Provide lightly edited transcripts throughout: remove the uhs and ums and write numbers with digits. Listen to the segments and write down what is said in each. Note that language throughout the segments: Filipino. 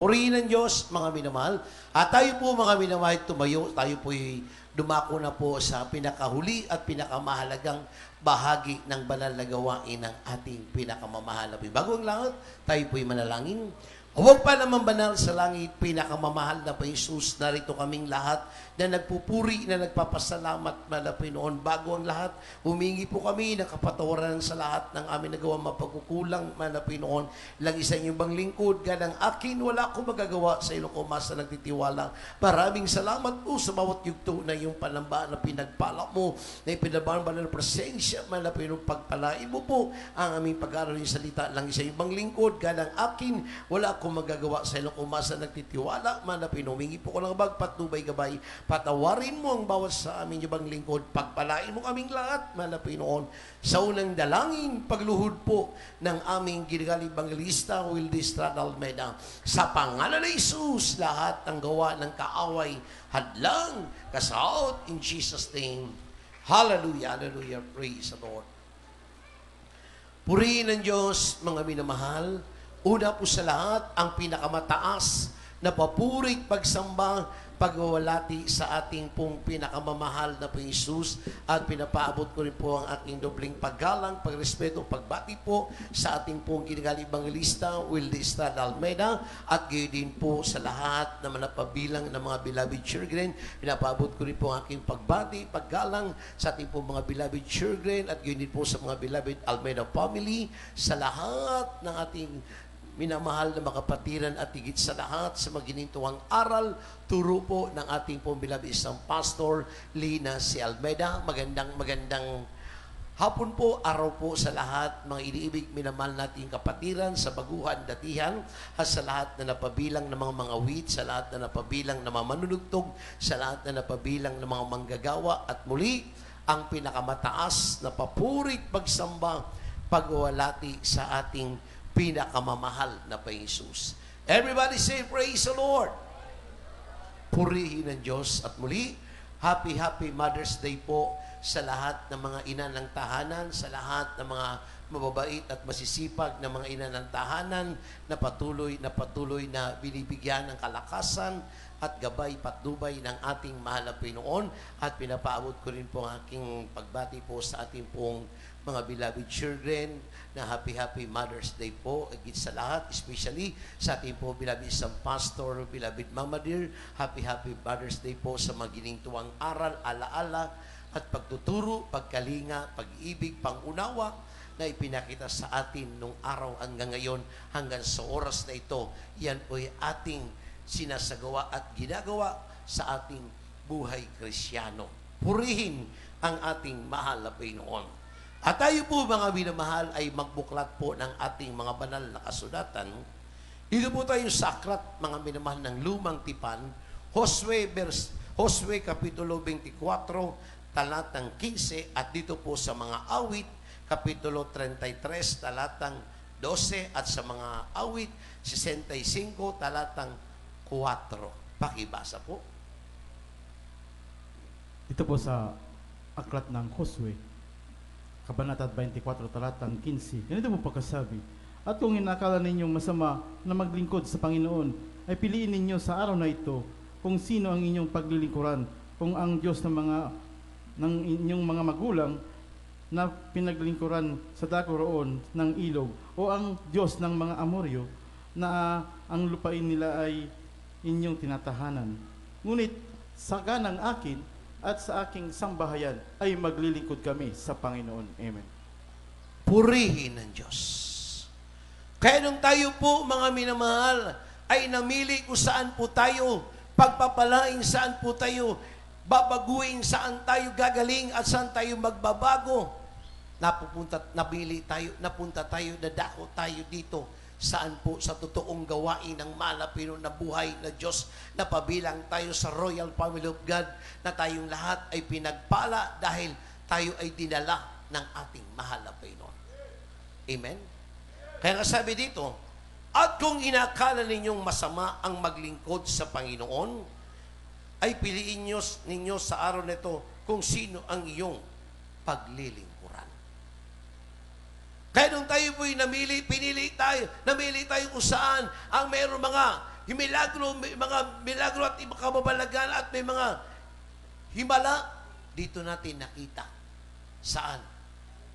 Purihin ng Diyos, mga minamahal. At tayo po, mga minamahal, tumayo. Tayo po'y dumako na po sa pinakahuli at pinakamahalagang bahagi ng banal na gawain ng ating pinakamamahal na Bago ang lahat, tayo po'y manalangin. Huwag pa naman banal sa langit, pinakamamahal na Jesus, narito kaming lahat na nagpupuri, na nagpapasalamat, malapit noon. Bago ang lahat, humingi po kami ng kapatawaran sa lahat ng aming nagawa mapagkukulang, malapit noon. Lang isa inyong bang lingkod, ganang akin, wala akong magagawa sa ilo ko, masa nagtitiwala. Maraming salamat po sa bawat yugto na iyong panamba na pinagpala mo, na ipinabahan ba ng presensya, malapit noon, pagpalain mo po ang aming pag-aaral ng salita. Lang isa inyong bang lingkod, ganang akin, wala akong magagawa sa ilong umasa nagtitiwala, manapin, humingi po ko ng bagpatnubay gabay, patawarin mo ang bawat sa amin ibang lingkod, pagpalain mo kaming lahat, manapin noon, sa unang dalangin, pagluhod po ng aming ginigali evangelista, Wildy Estrada Almeida, sa pangalan ni Jesus, lahat ng gawa ng kaaway, hadlang, kasaot, in Jesus' name, hallelujah, hallelujah, praise the Lord. Purihin ng Diyos, mga minamahal. Una po sa lahat, ang pinakamataas na papurit pagsamba, pagwawalati sa ating pong pinakamamahal na po Jesus, at pinapaabot ko rin po ang aking dobling paggalang, pagrespeto, pagbati po sa ating pong ginigali evangelista, Wildy Estrada Almeida, at gayon din po sa lahat na manapabilang ng mga beloved children. Pinapaabot ko rin po ang aking pagbati, paggalang sa ating pong mga beloved children, at gayon din po sa mga beloved Almeida family, sa lahat ng ating minamahal na makapatiran at higit sa lahat sa maginintuang aral, turo po ng ating pong beloved isang pastor, Lina C. Almeida. Magandang hapon po, araw po sa lahat, mga iniibig minamahal nating kapatiran sa baguhan, datihan, at sa lahat na napabilang ng mga wit, sa lahat na napabilang ng mga manunugtog, sa lahat na napabilang ng mga manggagawa, at muli, ang pinakamataas na papurit pagsamba, pagwawalati sa ating pinakamamahal na pa Jesus. Everybody say, praise the Lord. Purihin ng Diyos. At muli, happy Mother's Day po sa lahat ng mga ina ng tahanan, sa lahat ng mga mababait at masisipag na mga ina ng tahanan na patuloy na binibigyan ng kalakasan at gabay patnubay ng ating mahal na Pinoon. At pinapaabot ko rin po ang aking pagbati po sa ating pong mga beloved children na happy Mother's Day po. Agit sa lahat, especially sa ating po beloved isang pastor, beloved Mama Dear, happy Mother's Day po sa maginintuang aral, alaala, at pagtuturo, pagkalinga, pag-ibig, pangunawa na ipinakita sa atin nung araw hanggang ngayon, hanggang sa oras na ito. Yan po ay ating sinasagawa at ginagawa sa ating buhay Krisyano. Purihin ang ating mahal na Panginoon. At tayo po, mga minamahal, ay magbuklat po ng ating mga banal na kasulatan. Dito po tayo sa aklat, mga minamahal, ng Lumang Tipan, Josue Kapitulo 24, talatang 15, at dito po sa mga awit, Kapitulo 33, talatang 12, at sa mga awit, 65, talatang 4. Pakibasa po. Dito po sa aklat ng Josue, Kabanata 24, talatang 15. Ganito po pagkasabi, at kung inakala ninyong masama na maglingkod sa Panginoon, ay piliin ninyo sa araw na ito kung sino ang inyong paglilingkuran, kung ang Diyos ng inyong mga magulang na pinaglingkuran sa dako roon ng ilog, o ang Diyos ng mga Amoryo na ang lupain nila ay inyong tinatahanan. Ngunit sa ganang akin at sa aking sambahayan ay maglilingkod kami sa Panginoon. Amen. Purihin ng Diyos. Kaya nung tayo po, mga minamahal, ay namili kung saan po tayo, pagpapalain saan po tayo, babaguhin saan tayo gagaling at saan tayo magbabago. Napunta tayo, nadako tayo dito. Saan po? Sa totoong gawain ng malapino na buhay na Diyos, na pabilang tayo sa Royal Family of God, na tayong lahat ay pinagpala dahil tayo ay dinala ng ating mahal na Panginoon. Amen? Kaya nga sabi dito, at kung inakala ninyong masama ang maglingkod sa Panginoon, ay piliin ninyo sa araw na ito kung sino ang iyong paglilingkuran. Kaya nung tayo po'y pinili tayo kung saan ang mayroong mga milagro, may mga milagro at kababalagan at may mga himala, dito natin nakita. Saan?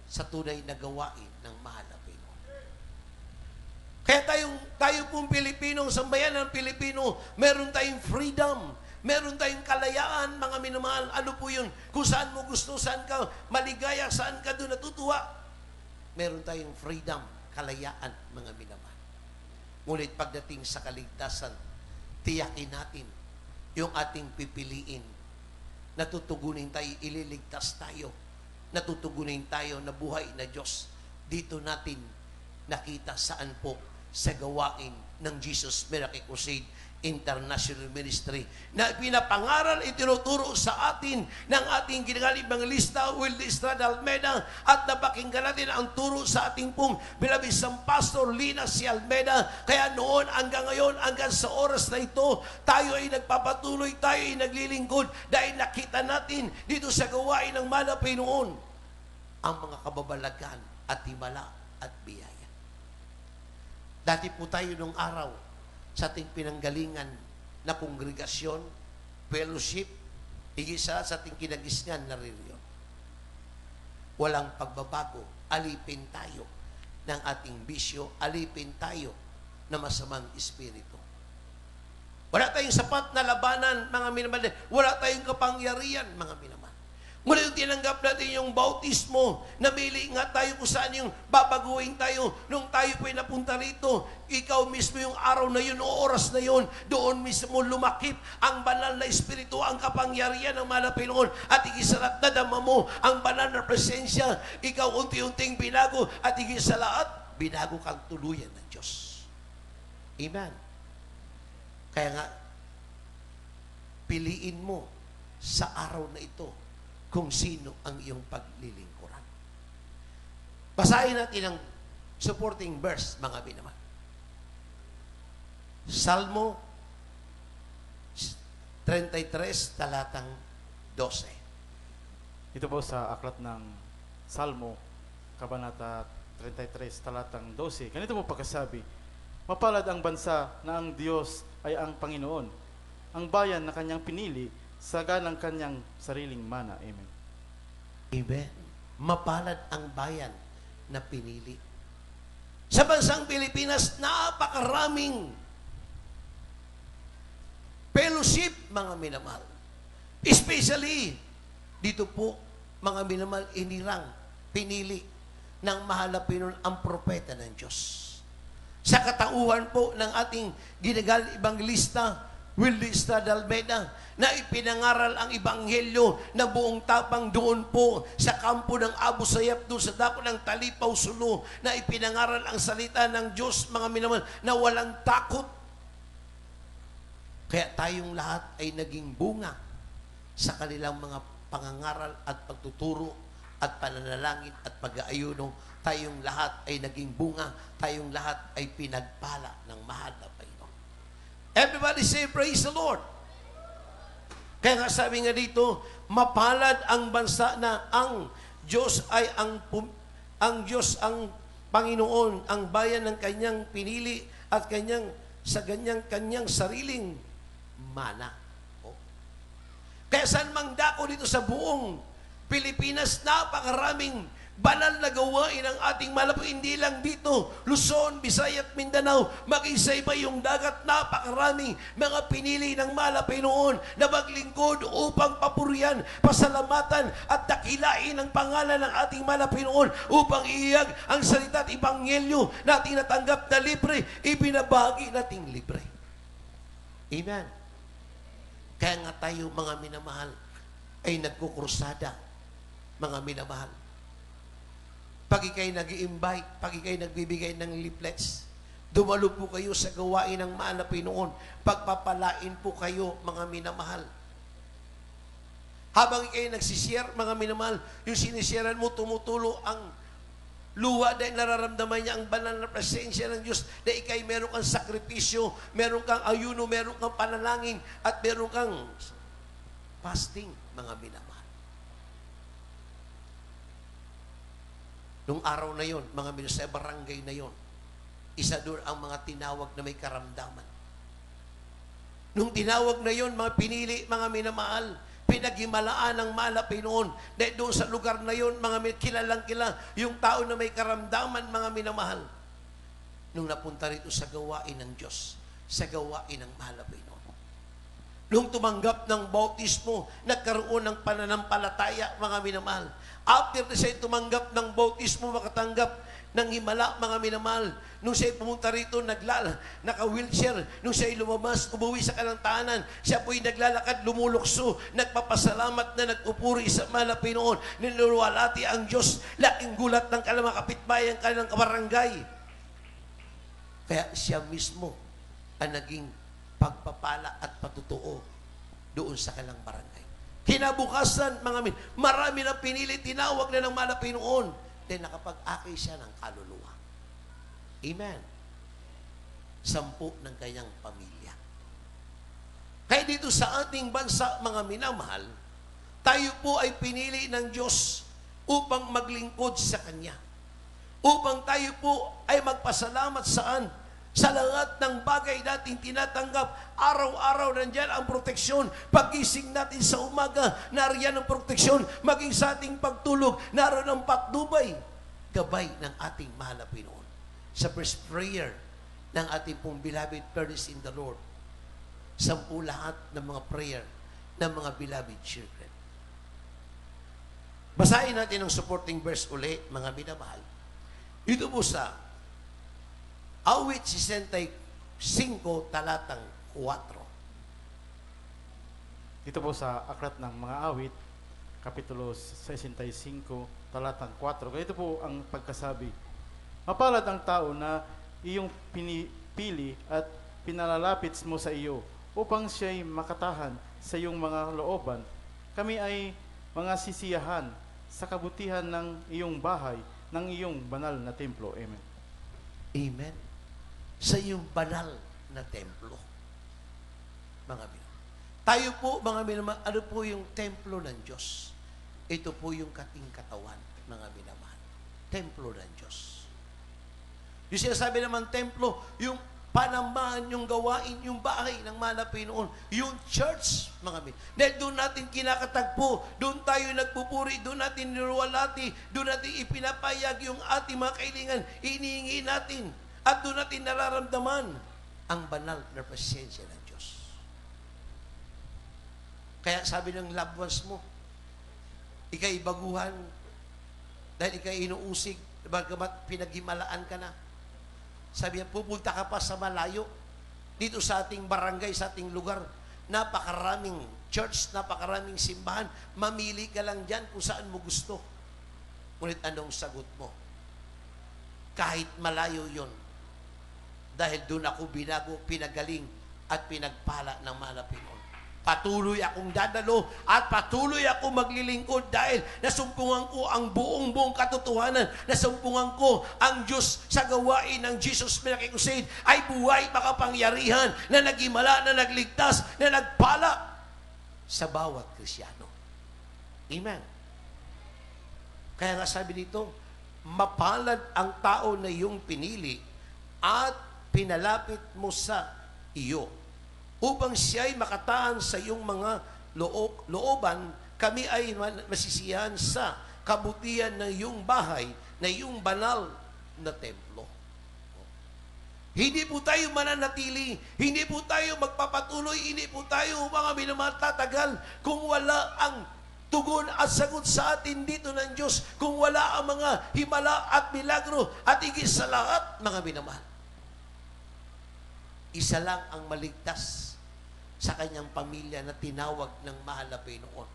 Sa tunay na gawain ng mahal na Panginoon. Kaya tayo pong Pilipino, sambayan ng Pilipino, meron tayong freedom, meron tayong kalayaan, mga minamahal. Ano po yun? Kung saan mo gusto, saan ka maligaya, saan ka doon natutuwa. Meron tayong freedom, kalayaan, mga minamahal. Ngunit pagdating sa kaligtasan, tiyakin natin yung ating pipiliin. Natutugunin tayo, ililigtas tayo. Natutugunin tayo na buhay na Diyos. Dito natin nakita saan po sa gawain ng Jesus Miracle Crusade International Ministry na pinapangaral, itinuturo sa atin ng ating ginagaling Evangelista Wildy Estrada Almeida at napakinggan natin ang turo sa ating pong binabisang Pastor Lina C. Almeida. Kaya noon hanggang ngayon, hanggang sa oras na ito, tayo ay nagpapatuloy, tayo ay naglilingkod dahil nakita natin dito sa gawain ng mahal na Panginoon ang mga kababalagan at himala at biyaya. Dati po tayo nung araw sa ating pinanggalingan na kongregasyon, fellowship, igisa sa ating kinagisnan na reliyon. Walang pagbabago, alipin tayo ng ating bisyo, alipin tayo na masamang espiritu. Wala tayong sapat na labanan, mga minamahal. Wala tayong kapangyarihan, mga minamahal. Ngunit tinanggap natin yung bautismo, namili nga tayo kung saan yung babaguhin tayo. Nung tayo po'y napunta rito, ikaw mismo yung araw na yun, o oras na yun, doon mismo lumakip ang banal na espiritu, ang kapangyarihan ng mahal na Panginoon. At igisalat na dama mo ang banal na presensya. Ikaw unti-unting binago at sa lahat, binago kang tuluyan ng Diyos. Amen. Kaya nga, piliin mo sa araw na ito kung sino ang iyong paglilingkuran. Basahin natin ang supporting verse, mga binaman. Salmo 33, talatang 12. Ito po sa aklat ng Salmo, Kabanata 33, talatang 12. Ganito po pagkasabi, mapalad ang bansa na ang Diyos ay ang Panginoon, ang bayan na kanyang pinili, saganang kanyang sariling mana. Amen. Amen. Mapalad ang bayan na pinili. Sa bansang Pilipinas, napakaraming fellowship, mga minamahal. Especially, dito po, mga minamahal, inirang, pinili ng mahal na Panginoon ang propeta ng Diyos. Sa katauhan po ng ating ginagal evangelista, Wildy Estrada Almeida, na ipinangaral ang ebanghelyo na buong tapang doon po sa kampo ng Abu Sayyaf, doon sa dako ng Talipaw, Sulu, na ipinangaral ang salita ng Diyos, mga minamahal, na walang takot. Kaya tayong lahat ay naging bunga sa kanilang mga pangangaral at pagtuturo at pananalangin at pag-aayuno. Tayong lahat ay naging bunga, tayong lahat ay pinagpala ng mahal na Panginoon. Everybody say, praise the Lord. Kaya nga sabi nga dito, mapalad ang bansa na ang Diyos ay ang Diyos ang Panginoon, ang bayan ng kanyang pinili at sa kanyang sariling mana. Oh. Kaya saan mang dako dito sa buong Pilipinas, napakaraming banal na gawain ang ating malapit. Hindi lang dito, Luzon, Visayas at Mindanao, mag-isa-iba yung dagat, napakaraming mga pinili ng mahal na Panginoon na maglingkod upang papurihan, pasalamatan at dakilain ang pangalan ng ating mahal na Panginoon upang iiyag ang salita at ebanghelyo na tinatanggap na libre, ibinabahagi nating libre. Amen. Kaya nga tayo, mga minamahal, ay nagkukrusada, mga minamahal. Pag ikay nag-i-invite, pag ikay nagbibigay ng leaflets, dumalo po kayo sa gawain ng mahal na Panginoon. Pagpapalain po kayo, mga minamahal. Habang ikay nagsishare, mga minamahal, yung sinisharean mo, tumutulo ang luha dahil nararamdaman niya ang banal na presensya ng Diyos na ikay meron kang sakripisyo, meron kang ayuno, meron kang panalangin, at meron kang fasting, mga minamahal. Nung araw na yon, mga minamahal, sa barangay na yon, isa doon ang mga tinawag na may karamdaman. Nung tinawag na yon, mga pinili, mga minamahal, pinaghimalaan ng malapay noon. Dahil doon sa lugar na yon, kilalang kilala, yung tao na may karamdaman, mga minamahal. Nung napunta rito sa gawain ng Diyos, sa gawain ng malapay noon. Nung tumanggap ng bautismo, nagkaroon ng pananampalataya, mga minamahal. After na siya tumanggap ng bautismo, makatanggap ng himala, mga minamahal. Nung siya pumunta rito, naka-wheelchair. Nung siya lumabas, umuwi sa kanyang tahanan, siya po'y naglalakad, lumulukso, nagpapasalamat na nagpupuri sa malapay noon. Niluwalhati ang Diyos, laking gulat ng kanyang kapitbayan, kanyang kabarangay. Kaya siya mismo ang naging pagpapala at patutuo doon sa kanyang barangay. Kinabukasan, marami na pinili, tinawag na ng malapay noon. Then nakapag-akay siya ng kaluluwa. Amen. 10 ng kanyang pamilya. Kaya dito sa ating bansa, mga minamahal, tayo po ay pinili ng Diyos upang maglingkod sa Kanya. Upang tayo po ay magpasalamat saan? Sa lahat ng bagay natin tinatanggap, araw-araw nandyan ang proteksyon. Pagising natin sa umaga, nariyan ang proteksyon. Maging sa ating pagtulog, naroon ang patnubay. Gabay ng ating mahal na Pinoon. Sa first prayer ng ating pong beloved parents in the Lord. 10 lahat ng mga prayer ng mga beloved children. Basahin natin ang supporting verse uli, mga minamahal. Ito po sa Awit 65, talatang 4. Dito po sa Aklat ng Mga Awit, Kapitulo 65, talatang 4. Ganito po ang pagkasabi. Mapalad ang tao na iyong pinipili at pinalalapit mo sa iyo upang siya'y makatahan sa iyong mga looban. Kami ay mga sisiyahan sa kabutihan ng iyong bahay, ng iyong banal na templo. Amen. Amen. Sa iyong banal na templo. Mga minamahal. Tayo po, mga minamahal, ano po yung templo ng Diyos? Ito po yung kating katawan, mga minamahal. Templo ng Diyos. Yung sinasabi naman templo, yung panambahan, yung gawain, yung bahay ng malapay noon, yung church, mga minamahal. Dahil doon natin kinakatagpo, doon tayo nagpupuri, doon natin niluwalhati, doon natin ipinapayag yung ating mga kailangan, inihingi natin. At doon natin nararamdaman ang banal na presensya ng Diyos. Kaya sabi ng loved ones mo, ika'y baguhan, dahil ika'y inuusig, bagamat pinaghimalaan ka na. Sabi niya, pupunta ka pa sa malayo, dito sa ating barangay, sa ating lugar, napakaraming church, napakaraming simbahan, mamili ka lang dyan kung saan mo gusto. Ngunit anong sagot mo? Kahit malayo yon, dahil doon ako binago, pinagaling at pinagpala ng mahal na Pinoon. Patuloy akong dadalo at patuloy akong maglilingkod dahil nasumpungan ko ang buong katotohanan. Nasumpungan ko ang Diyos sa gawain ng Jesus Miracle Crusade ay buhay makapangyarihan na nagimala, na nagligtas, na nagpala sa bawat Kristyano. Amen. Kaya nga sabi dito, mapalad ang tao na iyong pinili at pinalapit mo sa iyo upang siya'y makataan sa iyong mga looban. Kami ay masisiyahan sa kabutihan ng iyong bahay, na iyong banal na templo. Hindi po tayo mananatili, hindi po tayo magpapatuloy, hindi po tayo mga minamatagal kung wala ang tugon at sagot sa atin dito ng Diyos, kung wala ang mga himala at milagro at higit sa lahat, mga minamahal. Isa lang ang maligtas sa kanyang pamilya na tinawag ng mahal na Pinoon.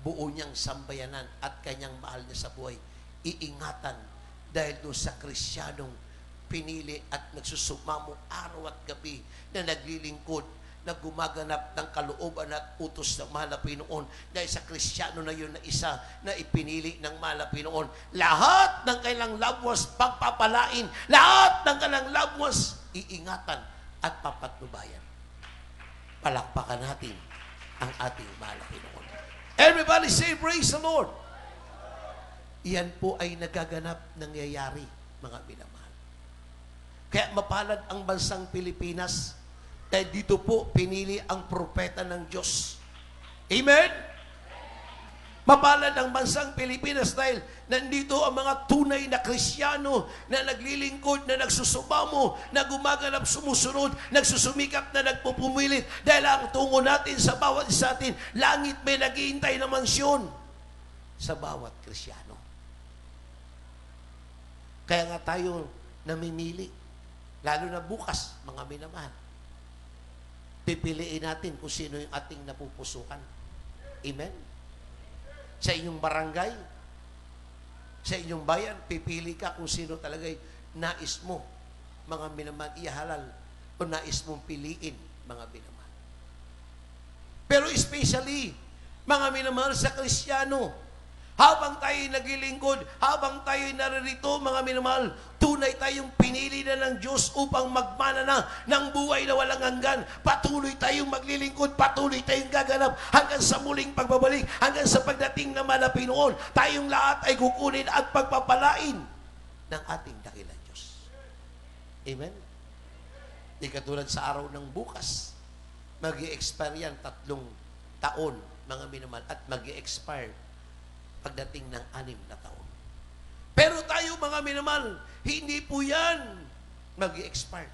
Buo niyang sambayanan at kanyang mahal niya sa buhay. Iingatan dahil doon sa Kristiyanong pinili at nagsusumamo araw at gabi na naglilingkod, na gumaganap ng kalooban at utos ng mahal na Pinoon dahil sa Kristiyano na yun na isa na ipinili ng mahal na Pinoon. Lahat ng kailang loved ones pagpapalain, lahat ng kailang loved ones iingatan at papatnubayan. Palakpakan natin ang ating mahal na Pinoon. Everybody say, praise the Lord! Iyan po ay nagaganap, nangyayari, mga minamahal. Kaya mapalad ang bansang Pilipinas Dahil dito po, pinili ang propeta ng Diyos. Amen? Mapalad ang bansang Pilipinas dahil nandito ang mga tunay na Kristiyano na naglilingkod, na nagsusumamo, na gumaganap, sumusunod, nagsusumikap, na nagpupumilit. Dahil ang tungo natin sa bawat isa atin, langit may naghihintay na mansyon sa bawat Kristiyano. Kaya nga tayo namimili, lalo na bukas, mga minamahal. Pipiliin natin kung sino yung ating napupusukan. Amen? Sa inyong barangay, sa inyong bayan, pipili ka kung sino talaga'y nais mo, mga minamahal, ihalal, o nais mong piliin, mga minamahal. Pero especially, mga minamahal sa Kristiyano, habang tayo'y naglilingkod, habang tayo'y naririto, mga minamahal, tunay tayong pinili na ng Diyos upang magmana na ng buhay na walang hanggan. Patuloy tayong maglilingkod, patuloy tayong gaganap hanggang sa muling pagbabalik, hanggang sa pagdating naman na Pinoon. Tayong lahat ay kukunin at pagpapalain ng ating dakilang Diyos. Amen? Di katulad sa araw ng bukas, mag-i-expire yan 3 taon, mga minamahal, at mag-i-expire pagdating ng 6 na taon. Pero tayo, mga minamahal, hindi po yan mag-i-expire.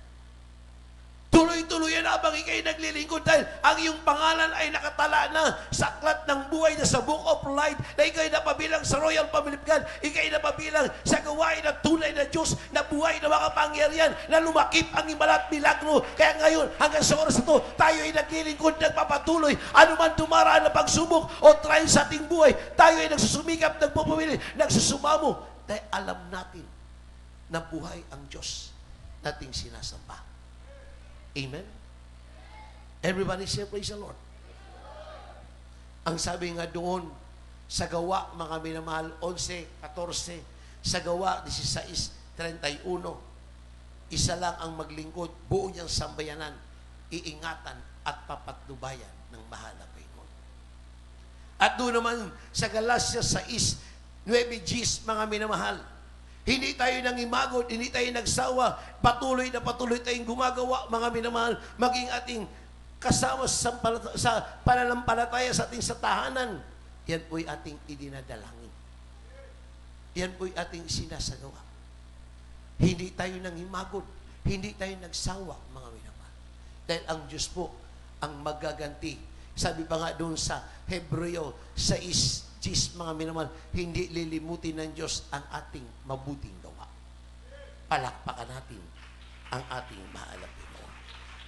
Tuloy-tuloy yan habang ikay naglilingkod dahil ang iyong pangalan ay nakatala na sa aklat ng buhay na sa Book of Life, na ikay napabilang sa Royal Family of God, ikay napabilang sa gawain ng tunay na Diyos na buhay na makapangyarihan, na lumakip ang imalat milagro. Kaya ngayon, hanggang sa oras na ito, tayo ay naglilingkod, nagpapatuloy, anuman dumaraan na pagsubok o trial sa ating buhay, tayo ay nagsusumikap, nagpupumili, nagsusumamo, dahil alam natin na buhay ang Diyos nating sinasamba. Amen? Everybody say, praise the Lord. Ang sabi nga doon, sa gawa, mga minamahal, 11:14, sa gawa, 16:31, isa lang ang maglingkod, buo niyang sambayanan, iingatan at papatnubayan ng mahal na Panginoon. At doon naman, sa Galatia 6:9, mga minamahal, hindi tayo nangimagod, hindi tayo nagsawa, patuloy na patuloy tayong gumagawa, mga minamahal, maging ating kasama sa pananampalataya sa ating sa tahanan. Yan po'y ating idinadalangin. Yan po'y ating sinasagawa. Hindi tayo nangimagod, hindi tayo nagsawa, mga minamahal. Dahil ang Diyos po ang magaganti. Sabi pa nga doon sa Hebreo 6:10, mga minamahal, hindi lilimutin ng Diyos ang ating mabuting gawa. Palakpakan natin ang ating mahal na Panginoon.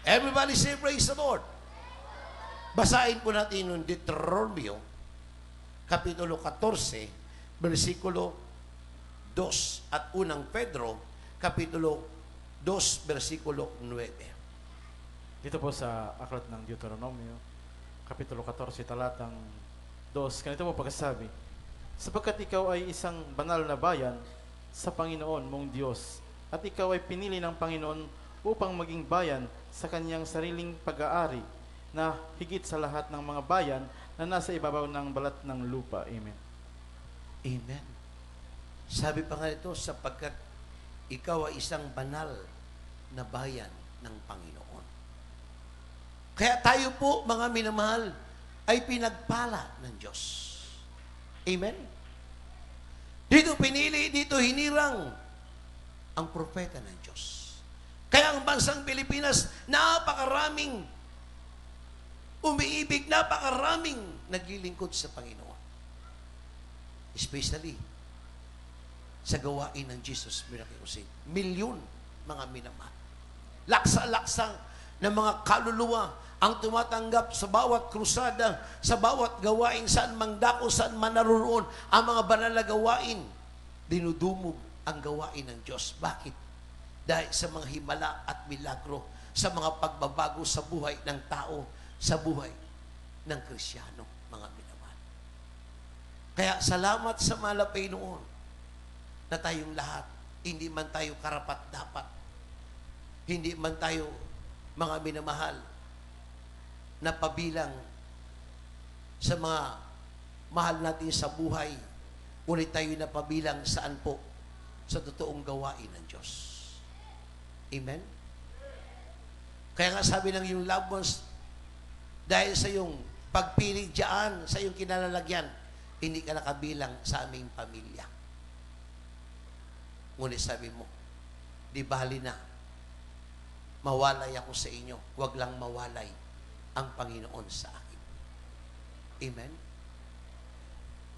Everybody say, praise the Lord. Basahin po natin yung Deuteronomio, Kapitulo 14, versikulo 2, at unang Pedro, Kapitulo 2, versikulo 9. Dito po sa aklat ng Deuteronomio, Kapitulo 14, talatang 2, ganito po pagkasabi, sapagkat ikaw ay isang banal na bayan sa Panginoon mong Diyos, at ikaw ay pinili ng Panginoon upang maging bayan sa kanyang sariling pag-aari, na higit sa lahat ng mga bayan na nasa ibabaw ng balat ng lupa. Amen. Amen. Sabi pa nga ito, sapagkat ikaw ay isang banal na bayan ng Panginoon. Kaya tayo po, mga minamahal, ay pinagpala ng Diyos. Amen? Dito pinili, dito hinirang ang propeta ng Diyos. Kaya ang bansang Pilipinas, napakaraming umiibig, napakaraming naglilingkod sa Panginoon. Especially sa gawain ng Jesus Miracle Crusade. Milyon, mga minamahal. Laksa-laksa ng mga kaluluwa ang tumatanggap sa bawat krusada, sa bawat gawain, saan mang dako, saan man naroon, ang mga banal na gawain, dinudumog ang gawain ng Diyos. Bakit? Dahil sa mga himala at milagro, sa mga pagbabago sa buhay ng tao, sa buhay ng Kristiyano, mga minamahal. Kaya salamat sa mahal na Panginoon na tayong lahat, hindi man tayo karapat-dapat, hindi man tayo, mga minamahal, na pabilang sa mga mahal natin sa buhay, ulit tayo na pabilang saan po? Sa totoong gawain ng Diyos. Amen? Kaya nga sabi ng iyong loved ones, dahil sa iyong pagpili diyan, sa iyong kinalalagyan, hindi ka nakabilang sa aming pamilya. Ngunit sabi mo, di bali na, mawalay ako sa inyo, huwag lang mawalay ang Panginoon sa akin. Amen?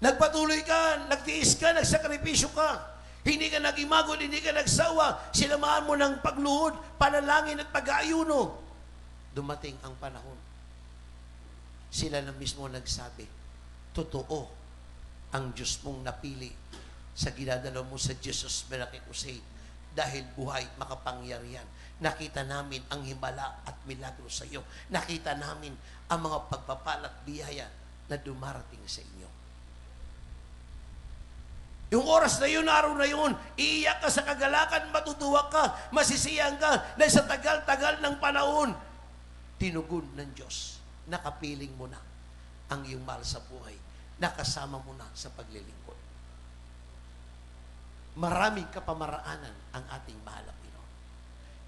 Nagpatuloy ka, nagtiis ka, nagsakripisyo ka. Hindi ka nag-imagod, hindi ka nagsawa. Sinamahan mo ng pagluhod, panalangin at pag-aayuno. Dumating ang panahon. Sila na mismo nagsabi, totoo ang Diyos mong napili sa ginadalaw mo sa Jesus Miracle Crusade dahil buhay makapangyarihan. Nakita namin ang himala at milagro sa iyo. Nakita namin ang mga pagpapala at biyaya na dumarating sa inyo. Yung oras na yun, araw na yun, iiyak ka sa kagalakan, matutuwa ka, masisiyang ka, dahil sa tagal-tagal ng panahon, tinugon ng Diyos, nakapiling mo na ang iyong mahal sa buhay, nakasama mo na sa paglilingkod. Maraming kapamaraanan ang ating mahal na Pinoon.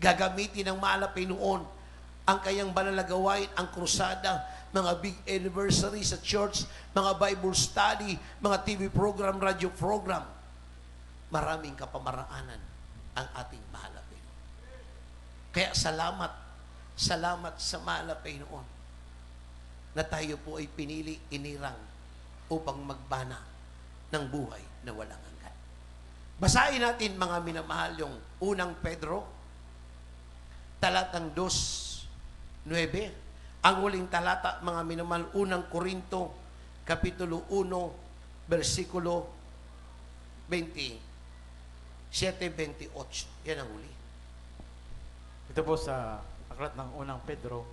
Gagamitin ng mahal na Pinoon ang kayang banal na gawain, ang krusada, mga big anniversary sa church, mga Bible study, mga TV program, radio program. Maraming kapamaraanan ang ating mahal na Pinoon. Kaya salamat sa mahal na Pinoon na tayo po ay pinili, inirang upang magbana ng buhay na walang hanggan. Basahin natin mga minamahal yung unang Pedro, talatang 2:9. Ang huling talata, mga minamahal, unang Korinto, kapitulo 1, versikulo 27-28. Yan ang huli. Ito po sa aklat ng unang Pedro,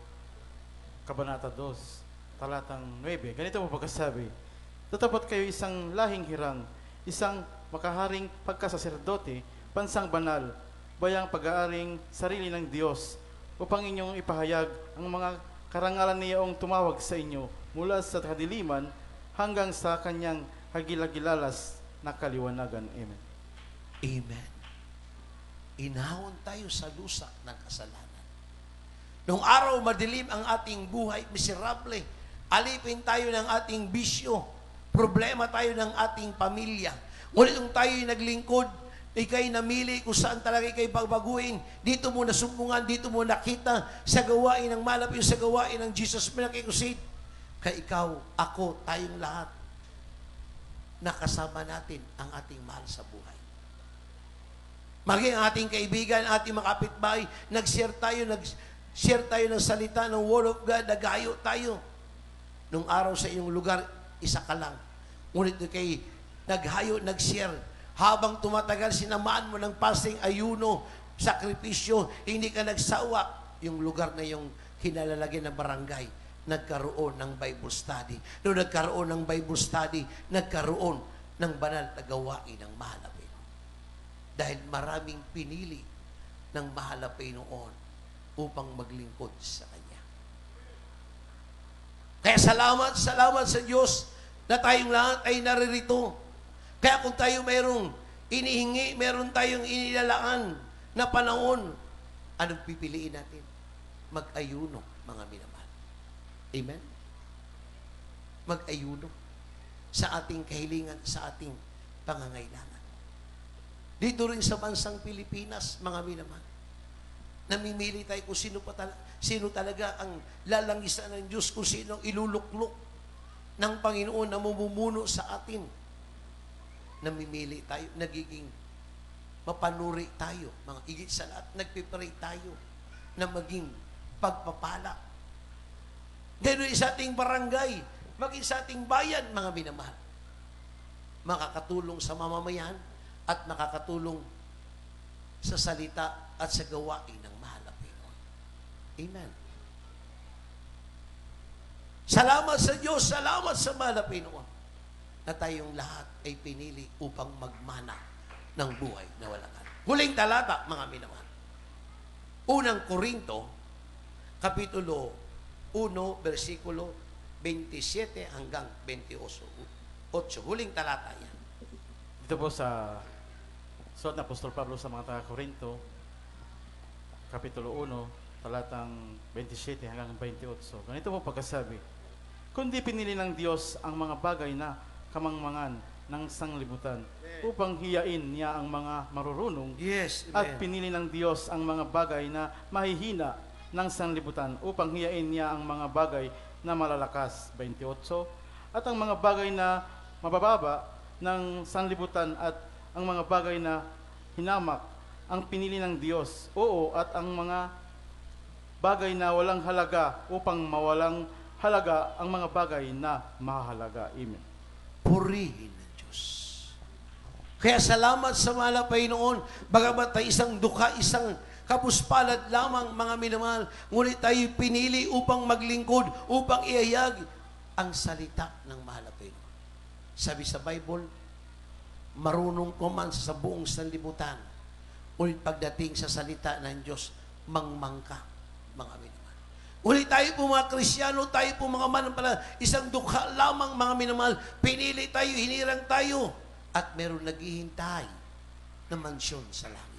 kabanata 2, talatang 9. Ganito po pagkasabi, tatapat kayo isang lahing hirang, isang makaharing pagkasaserdote, pansang banal, bayang pag-aaring sarili ng Diyos, upang inyong ipahayag ang mga karangalan niyong tumawag sa inyo mula sa kadiliman hanggang sa kanyang hagilagilalas na kaliwanagan. Amen. Amen. Inahon tayo sa lusak ng kasalanan. Nung araw madilim ang ating buhay, miserable, alipin tayo ng ating bisyo, problema tayo ng ating pamilya. Ngunit nung tayo'y naglingkod, ika'y namili kung saan talaga ika'y babaguhin. Dito mo nasumbungan, dito mo nakita sa gawain ng malapit, sa gawain ng Jesus Miracle Crusade. Kaya ikaw, ako, tayong lahat, nakasama natin ang ating mahal sa buhay. Maging ating kaibigan, ating mga kapitbahay, nag-share tayo ng salita ng Word of God, nagayo tayo. Nung araw sa iyong lugar, isa ka lang. Ngunit ika'y naghayo, nag-share. Habang tumatagal, sinamaan mo ng fasting, ayuno, sakripisyo, hindi ka nagsawa. Yung lugar na yung kinalalagyan ng barangay, nagkaroon ng Bible study. Noong nagkaroon ng Bible study, nagkaroon ng banal na gawain ng mahal na Pinoon. Dahil maraming pinili ng mahal na Pinoon upang maglingkod sa Kanya. Kaya salamat sa Diyos na tayong lahat ay naririto. Kaya kung tayo mayroong inihingi, mayroon tayong inilalaan na panahon, anong pipiliin natin? Mag-ayuno, mga minamahal. Amen? Mag-ayuno sa ating kahilingan, sa ating pangangailangan. Dito rin sa bansang Pilipinas, mga minamahal, namimili tayo kung sino talaga ang lalangisan ng Diyos, kung sino ang iluluklok ng Panginoon na mumumuno sa atin. Namimili tayo, nagiging mapanuri tayo, mga higit sa lahat, nagpipray tayo na maging pagpapala. Gano'n sa ating barangay, maging sa ating bayan, mga minamahal. Makakatulong sa mamamayan at makakatulong sa salita at sa gawain ng mahal na Pinoon. Amen. Salamat sa Diyos, salamat sa mahal na Pinoon na tayong lahat ay pinili upang magmana ng buhay na walang hanggan. Huling talata, mga minamahal. Unang Korinto, kapitulo 1, versikulo 27 hanggang 28. Huling talata yan. Dito po sa sulat ng Apostol Pablo sa mga taga-Korinto, kapitulo 1, talatang 27 hanggang 28. Ganito po pagkasabi, kundi pinili ng Diyos ang mga bagay na kamangmangan ng sanglibutan upang hiyain niya ang mga marurunong. Yes. At pinili ng Diyos ang mga bagay na mahihina ng sanlibutan upang hiyain niya ang mga bagay na malalakas. 28. At ang mga bagay na mabababa ng sanlibutan at ang mga bagay na hinamak ang pinili ng Diyos. Oo, at ang mga bagay na walang halaga upang mawalang halaga ang mga bagay na mahalaga. Amen. Purihin ng Diyos. Kaya salamat sa mahal na Panginoon, bagamat tayo isang duka, isang kapuspalad lamang, mga minamahal, ngunit tayo pinili upang maglingkod, upang iayag ang salita ng mahal na Panginoon. Sabi sa Bible, marunong ko man sa buong sanlibutan, ngunit pagdating sa salita ng Diyos, mangmangka, mga minamahal. Ngunit tayo po mga Krisyano, tayo po mga manampalataya, isang dukha lamang, mga minamahal, pinili tayo, hinirang tayo, at meron naghihintay na mansyon sa langit.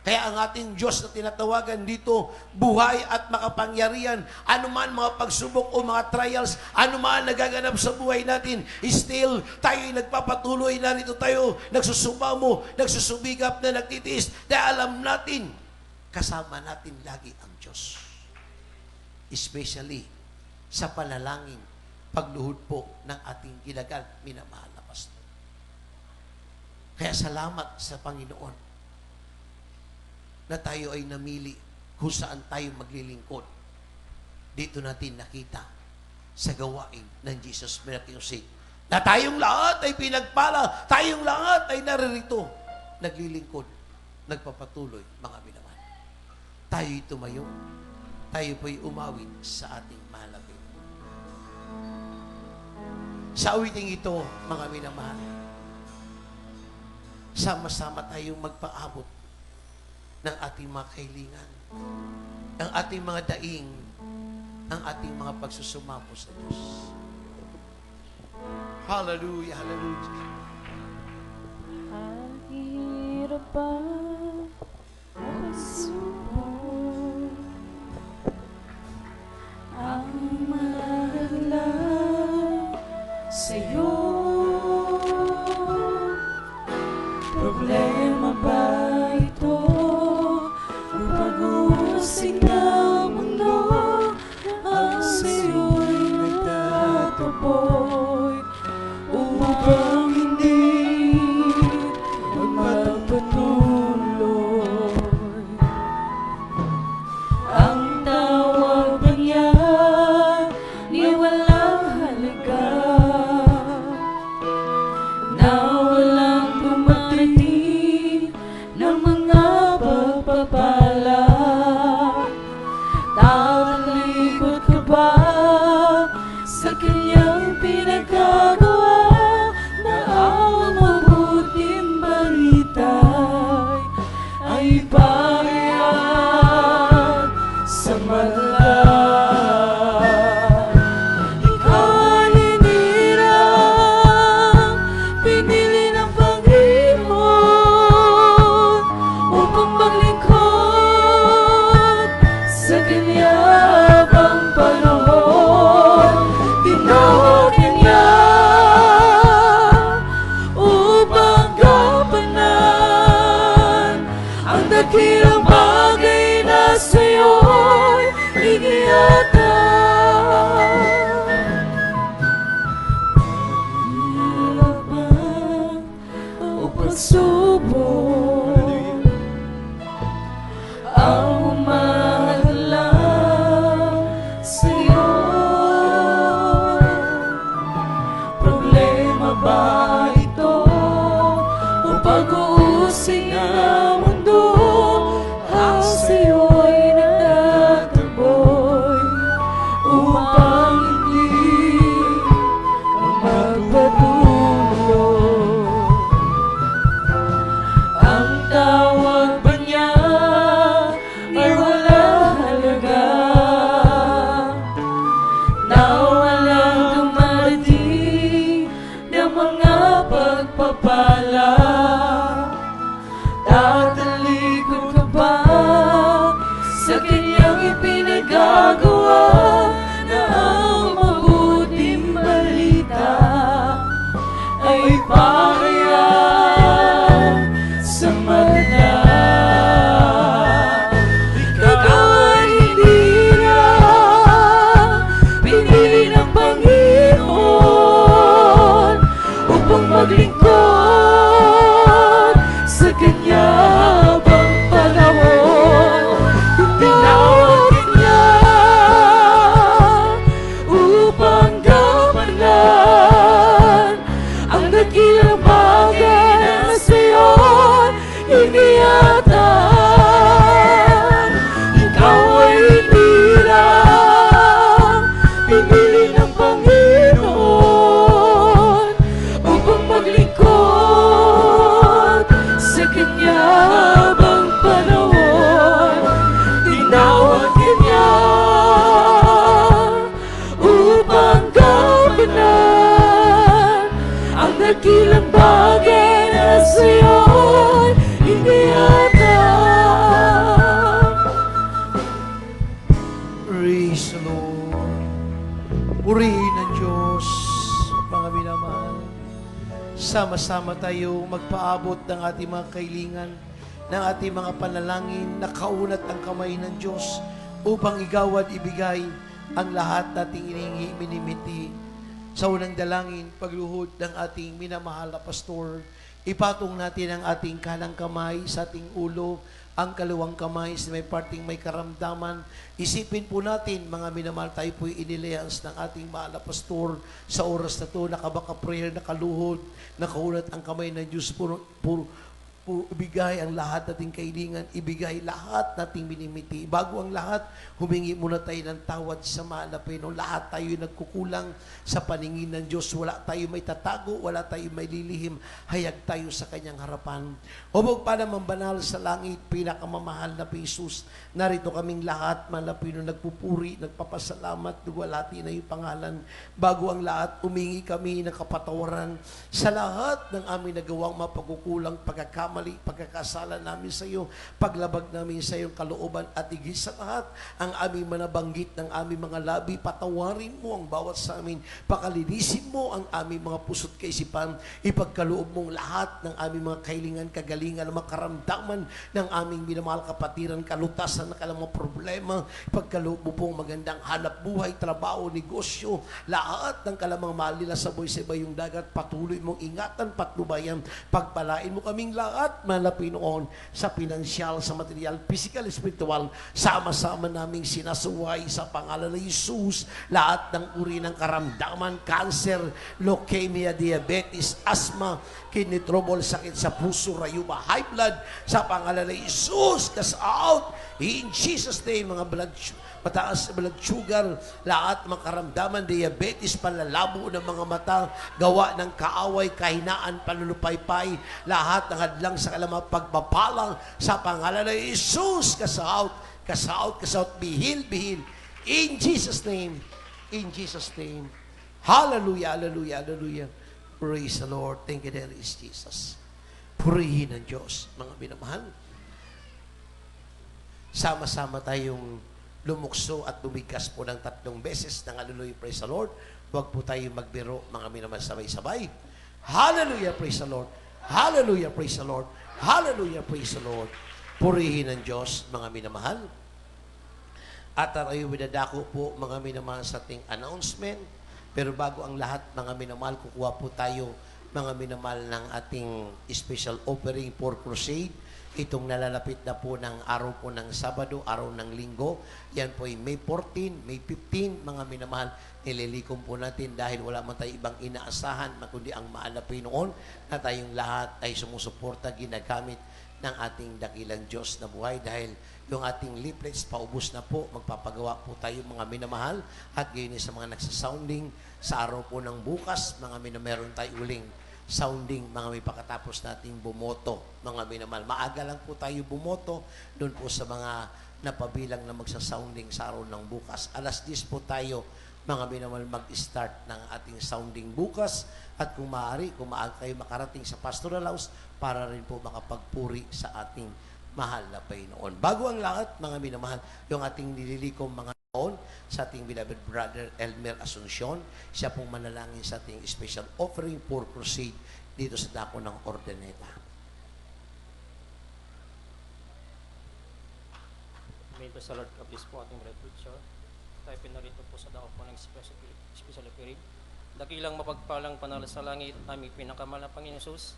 Kaya ang ating Diyos na tinatawagan dito, buhay at makapangyarihan, anuman mga pagsubok o mga trials, anuman nagaganap sa buhay natin, still tayo'y nagpapatuloy, narito tayo, nagsusumamo, nagsusubigap na nagtitiis, dahil alam natin, kasama natin lagi ang Diyos. Especially sa panalangin, pagluhod po ng ating ginagal, minamahal na pastor. Kaya salamat sa Panginoon na tayo ay namili kung saan tayo maglilingkod. Dito natin nakita sa gawain ng Jesus Miraculous Seed na tayong lahat ay pinagpala, tayong lahat ay naririto, naglilingkod, nagpapatuloy, mga minamahal. Tayo'y tumayo, tayo po'y umawit sa ating mahal na Panginoon. Sa awiting ito, mga minamahal, sama-sama tayong magpaabot ng ating mga kahilingan, ng ating mga daing, ng ating mga pagsusumamo sa Diyos. Hallelujah, hallelujah. Ang hirap ba magsubok, ang malaglag sa'yo? Problema ba ito? Pag-uusig ng mundo, ang sa'yo'y nagtataboy upang hindi magpatuloy. Ang tawag na niya ni walang halaga, na walang dumating ng mga pagpapala. Nakalikot ka ba sa kanyang pinagkagawa, na ang mabuting balita'y ay pahayag sa malang? Ikaw hinirang, pinili ng Panginoon upang maglingkod sa kanyang panahon. Tinawag niya upang gampanan ang dakilang bagay na sa'yo'y iniaalay. Praise the Lord. Purihin ang Diyos, mga minamahal. Sama-sama tayo magpaabot ng ating mga kailingan, ng ating mga panalangin, nakaunat ang kamay ng Diyos upang igawad ibigay ang lahat nating iningi, minimiti. Sa unang dalangin, pagluhod ng ating minamahal na pastor, ipatong natin ang ating kanang kamay sa ating ulo, ang kaliwang kamay sa may parting may karamdaman. Isipin po natin, mga minamahal, tayo po'y inilayas ng ating mahal na pastor sa oras na to, nakabaka prayer, nakaluhod, nakaulat ang kamay ng Diyos, puro ibigay ang lahat nating kailangan, ibigay lahat nating minimiti. Bago ang lahat, humingi muna tayo ng tawad sa mahal na Panginoon. Lahat tayo nagkukulang sa paningin ng Diyos. Wala tayo may tatago, wala tayo may lilihim. Hayag tayo sa kanyang harapan. Hubog pa naman banal sa langit, pinakamamahal na Jesus. Narito kaming lahat, mahal na Panginoon, nagpupuri, nagpapasalamat, nagwalati na yung pangalan. Bago ang lahat, humingi kami ng kapatawaran sa lahat ng aming nagawang mapagkukulang, pagkakamali, pagkakasala namin sa iyo, paglabag namin sa iyong kalooban, at higit sa lahat, ang aming manabanggit ng aming mga labi, patawarin mo ang bawat sa amin, pakalinisin mo ang aming mga puso't kaisipan, ipagkaloob mong lahat ng aming mga kailangan, kagalingan, makaramdaman ng aming minamahal kapatiran, kalutasan ng kanilang mga problema, ipagkaloob mo pong magandang hanap buhay, trabaho, negosyo, lahat ng kalamang mahal nila sa buhay sa ibayong dagat, patuloy mong ingatan, patnubayan, pagpalain mo kaming lahat, mahal na Pinoon, sa pinansyal, sa material, physical, spiritual, sama-sama naming sinasuway sa pangalan ng Jesus, lahat ng uri ng karamdaman, cancer, leukemia, diabetes, asthma, kidney trouble, sakit sa puso, rayuma, high blood, sa pangalan ng Jesus, cast out, in Jesus' name, mga mataas na blood sugar, lahat mga karamdaman, diabetes, panlalabo ng mga mata, gawa ng kaaway, kahinaan, panlulupaypay, lahat ng hadlang sa kalamang pagpapalang sa pangalan ng Jesus, cast out, cast out, cast out, be healed, in Jesus' name, in Jesus' name. Hallelujah, hallelujah, hallelujah. Praise the Lord. Thank you, there is Jesus. Purihin ang Diyos, mga minamahal. Sama-sama tayong lumukso at lumigkas po ng 3 beses ng hallelujah, praise the Lord. Huwag po tayong magbiro, mga minamahal, sabay-sabay. Hallelujah, praise the Lord. Hallelujah, praise the Lord. Hallelujah, praise the Lord. Purihin ang Diyos, mga minamahal. At tayo winadako po, mga minamahal, sa ating announcement. Pero bago ang lahat, mga minamahal, kukuha po tayo, mga minamahal, ng ating special offering for crusade. Itong nalalapit na po ng araw po ng Sabado, araw ng Linggo. Yan po ay May 14, May 15, mga minamahal. Nililikom po natin dahil wala man tayo ibang inaasahan, kundi ang mahal na Pinoon, na tayong lahat ay sumusuporta, ginagamit ng ating dakilang Diyos na buhay. Dahil yung ating leaflets, paubos na po, magpapagawa po tayo, mga minamahal. At gayon sa mga nagsasounding sa araw po ng bukas, mga meron tayo uling sounding, mga may pakatapos nating bumoto, mga minamahal. Maaga lang po tayo bumoto doon po sa mga napabilang na magsasounding sa araw ng bukas. 10:00 po tayo, mga minamahal, mag-start ng ating sounding bukas. At kung maaari, kung maaga kayo makarating sa Pastoral House para rin po makapagpuri sa ating mahal na Panginoon. Bago ang lahat, mga minamahal, yung ating nililikom mga noon sa ating beloved brother Elmer Asuncion, siya pong manalangin sa ating special offering for crusade dito sa dako ng Ordaneta. Amen po sa Lord, kabis po ating Red Preacher. Tayo pinarito po sa dako po ng special offering. Dakilang mapagpalang panalo sa langit, aming pinakamahal na Panginoon Jesus.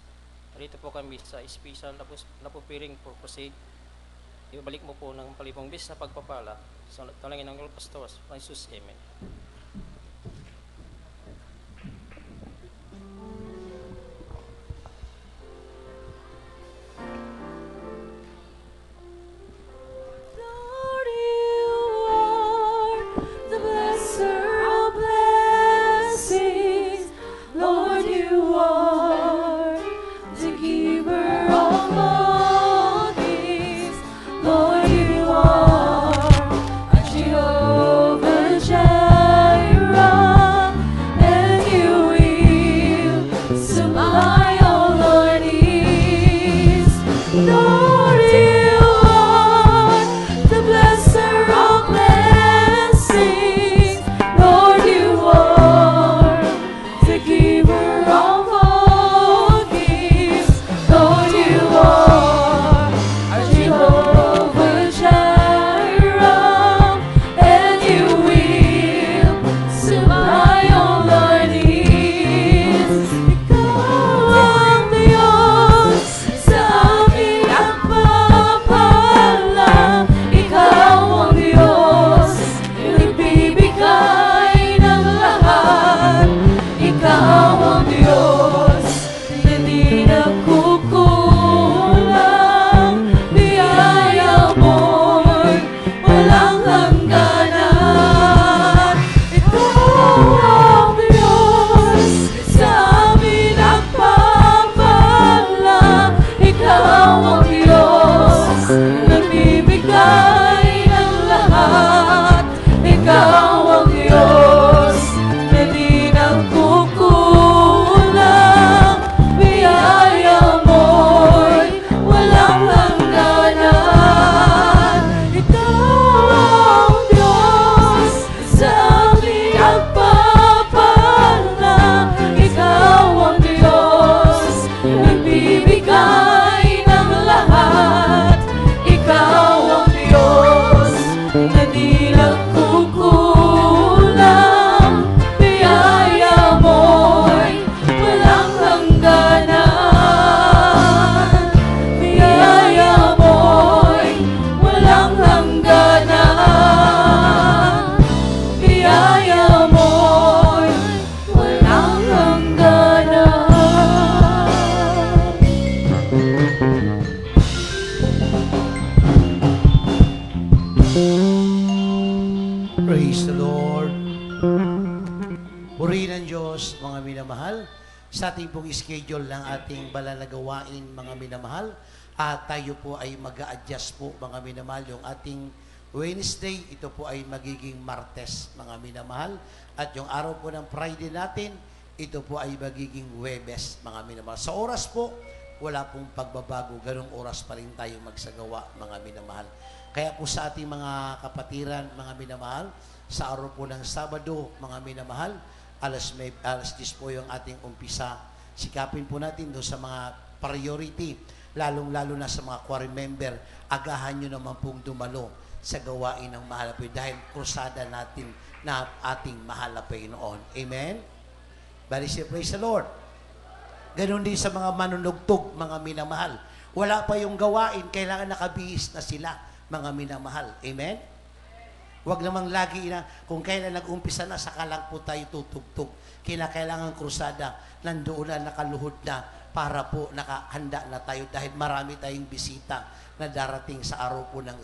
Narito po kami sa special na piring for crusade. Ibalik mo po ng palibong bis na pagpapala sa talangin ng Lord Pastors, Jesus. Amen. Lord, you are the blesser of blessings. Lord, you are the giver of all things. Lord, you are a Jehovah Jireh. Praise the Lord. Purihin ng Diyos, mga minamahal, sa ating pong schedule ng ating banal na gawain, mga minamahal, at tayo po ay mag-a-adjust po, mga minamahal, yung ating Wednesday, ito po ay magiging Martes, mga minamahal, at yung araw po ng Friday natin, ito po ay magiging Huwebes, mga minamahal. Sa oras po, wala pong pagbabago, ganong oras pa rin tayo magsagawa, mga minamahal. Kaya po sa ating mga kapatiran, mga minamahal, sa araw po ng Sabado, mga minamahal, alas 10 po yung ating umpisa. Sikapin po natin doon sa mga priority, lalong-lalo na sa mga choir member, agahan nyo naman pong dumalo sa gawain ng mahal na Panginoon dahil krusada natin na ating mahal na Panginoon. Amen? Bali siya, praise the Lord. Ganon din sa mga manunugtog, mga minamahal. Wala pa yung gawain, kailangan nakabihis na sila, mga minamahal. Amen? Huwag namang lagi na, kung kailan nag-umpisa na, saka lang po tayo tutugtog. Kinakailangan krusada, nandoon na, nakaluhod na, para po nakahanda na tayo dahil marami tayong bisita na darating sa araw po ng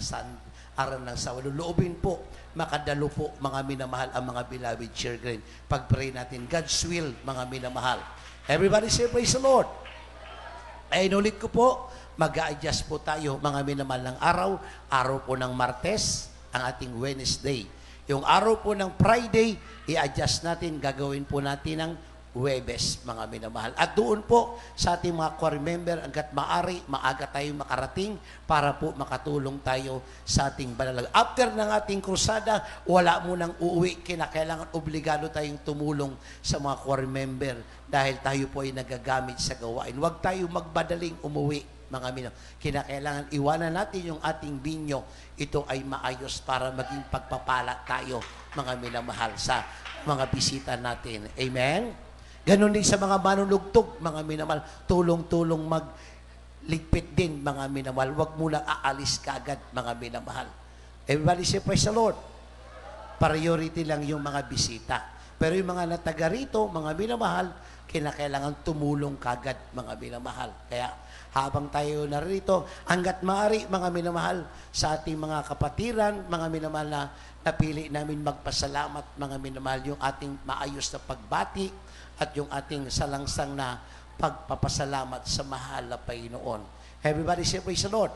araw ng Sabado. Loobin po, makadalo po, mga minamahal, ang mga beloved children. Pag-pray natin, God's will, mga minamahal. Everybody say, praise the Lord. Ay, inulit ko po, mag-a-adjust po tayo, mga minamahal, ng araw po ng Martes, ang ating Wednesday. Yung araw po ng Friday, i-adjust natin, gagawin po natin ng Huwebes, mga minamahal. At doon po sa ating mga choir member, hanggat maaari, maaga tayo makarating para po makatulong tayo sa ating banal. After ng ating krusada, wala munang uuwi. Kinakailangan obligado tayong tumulong sa mga choir member dahil tayo po ay nagagamit sa gawain. Huwag tayo magbadaling umuwi, mga minamahal. Kinakailangan iwanan natin yung ating binyo. Ito ay maayos para maging pagpapala tayo, mga minamahal, sa mga bisita natin. Amen? Ganon din sa mga manunugtog, mga minamahal. Tulong-tulong magligpit din, mga minamahal. Huwag mo lang aalis kaagad, mga minamahal. Everybody say, praise the Lord. Priority lang yung mga bisita. Pero yung mga nataga rito, mga minamahal, kinakailangan tumulong kagad, mga minamahal. Kaya habang tayo narito, hanggat maaari, mga minamahal, sa ating mga kapatiran, mga minamahal, na napili namin magpasalamat, mga minamahal, yung ating maayos na pagbati at yung ating salangsang na pagpapasalamat sa mahal na Panginoon. Everybody say, praise the Lord.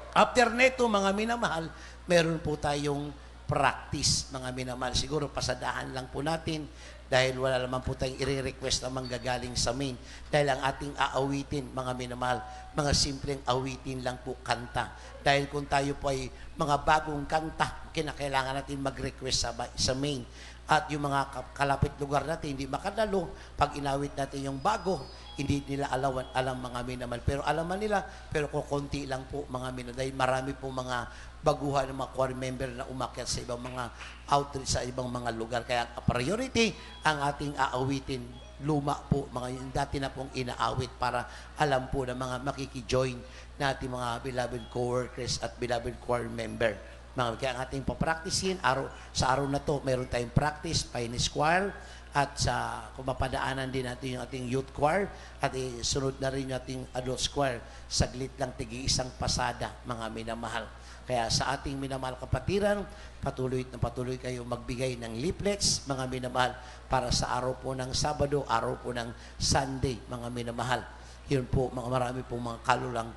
After neto, mga minamahal, meron po tayong practice, mga minamahal. Siguro pasadahan lang po natin dahil wala naman po tayong i-request na manggagaling sa main. Dahil ang ating aawitin, mga minamahal, mga simpleng awitin lang po, kanta. Dahil kung tayo po ay mga bagong kanta, kinakailangan natin mag-request sa main. At yung mga kalapit lugar natin, hindi makadalo. Pag inawit natin yung bago, hindi nila alam, mga minamahal. Pero alaman nila, pero kukunti lang po, mga minamahal. Dahil marami po mga baguhan ng mga choir member na umakyat sa ibang mga outreach, sa ibang mga lugar. Kaya priority, ang ating aawitin, luma po, mga yung dati na pong inaawit para alam po ng mga makikijoin natin mga beloved co-workers at beloved choir member. Kaya ang ating papracticein, sa araw na to, meron tayong practice, Pioneers Choir, at sa kumapadaanan din natin yung ating youth choir, at sunod na rin yung ating adults choir, saglit lang tigi-isang pasada, mga minamahal. Kaya sa ating minamahal kapatiran, patuloy kayo magbigay ng leaflets, mga minamahal, para sa araw po ng Sabado, araw po ng Sunday, mga minamahal. Yun po, marami po mga kalulang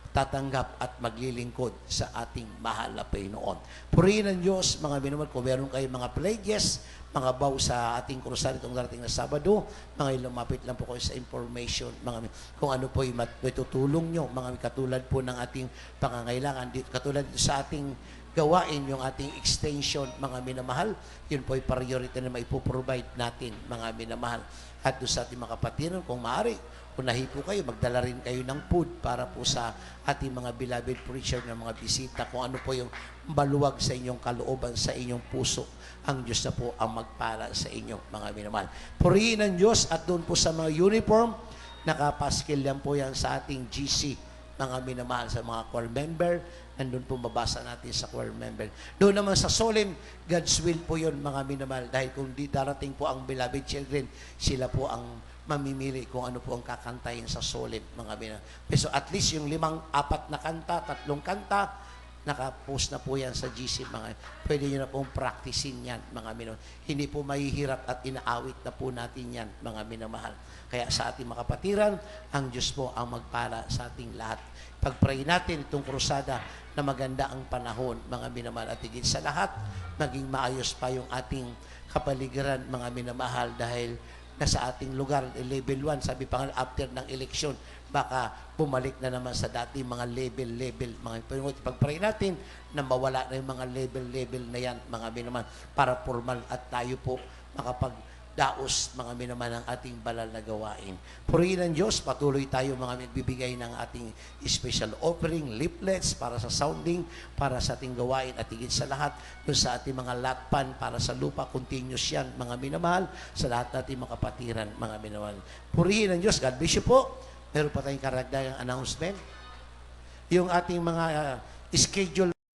tatanggap at maglilingkod sa ating mahal na Panginoon. Purihin ng Diyos, mga minamahal, kung meron kayong mga pledges, mga baw sa ating krusada itong darating na Sabado, mga lumapit lang po kayo sa information, kung ano po yung matutulong nyo, mga katulad po ng ating pangangailangan, katulad sa ating gawain, yung ating extension, mga minamahal, yun po ay priority na maipoprovide natin, mga minamahal. At doon sa ating mga kapatiran, kung maaari, unahi po kayo, magdala rin kayo ng food para po sa ating mga beloved preacher ng mga bisita, kung ano po yung maluwag sa inyong kalooban, sa inyong puso. Ang Diyos na po ang magpala sa inyo, mga minamahal. Purihin ng Diyos, at doon po sa mga uniform, nakapaskil yan po yan sa ating GC, mga minamahal, sa mga choir member, nandun po mabasa natin sa choir member. Doon naman sa solemn, God's will po yun, mga minamahal, dahil kung di darating po ang beloved children, sila po ang mamimili kung ano po ang kakantahin sa solemn, mga minamahal. So at least yung 4 na kanta, 3 kanta, nakapost na po yan sa GC, mga pwede nyo na pong practicein yan, mga minamahal. Hindi po mahihirap at inaawit na po natin yan, mga minamahal. Kaya sa ating mga kapatiran, ang Diyos po ang magpala sa ating lahat. Pagpray natin itong krusada na maganda ang panahon, mga minamahal, at higit sa lahat, maging maayos pa yung ating kapaligiran, mga minamahal, dahil nasa ating lugar, level 1, sabi pa nga, after ng eleksyon, baka bumalik na naman sa dati mga level, mga pag-pray natin na mawala na yung mga level na yan, mga minamahal, para formal at tayo po makapagdaos, mga minamahal, ng ating banal na gawain. Purihin ng Diyos, patuloy tayo mga magbibigay ng ating special offering, leaflets para sa sounding, para sa ating gawain, at higit sa lahat, doon sa ating mga latpan para sa lupa, continuous yan, mga minamahal, sa lahat nating mga kapatiran, mga minamahal. Purihin ng Diyos. God bless you po. Meron pa tayong karagdagang announcement. Yung ating mga schedule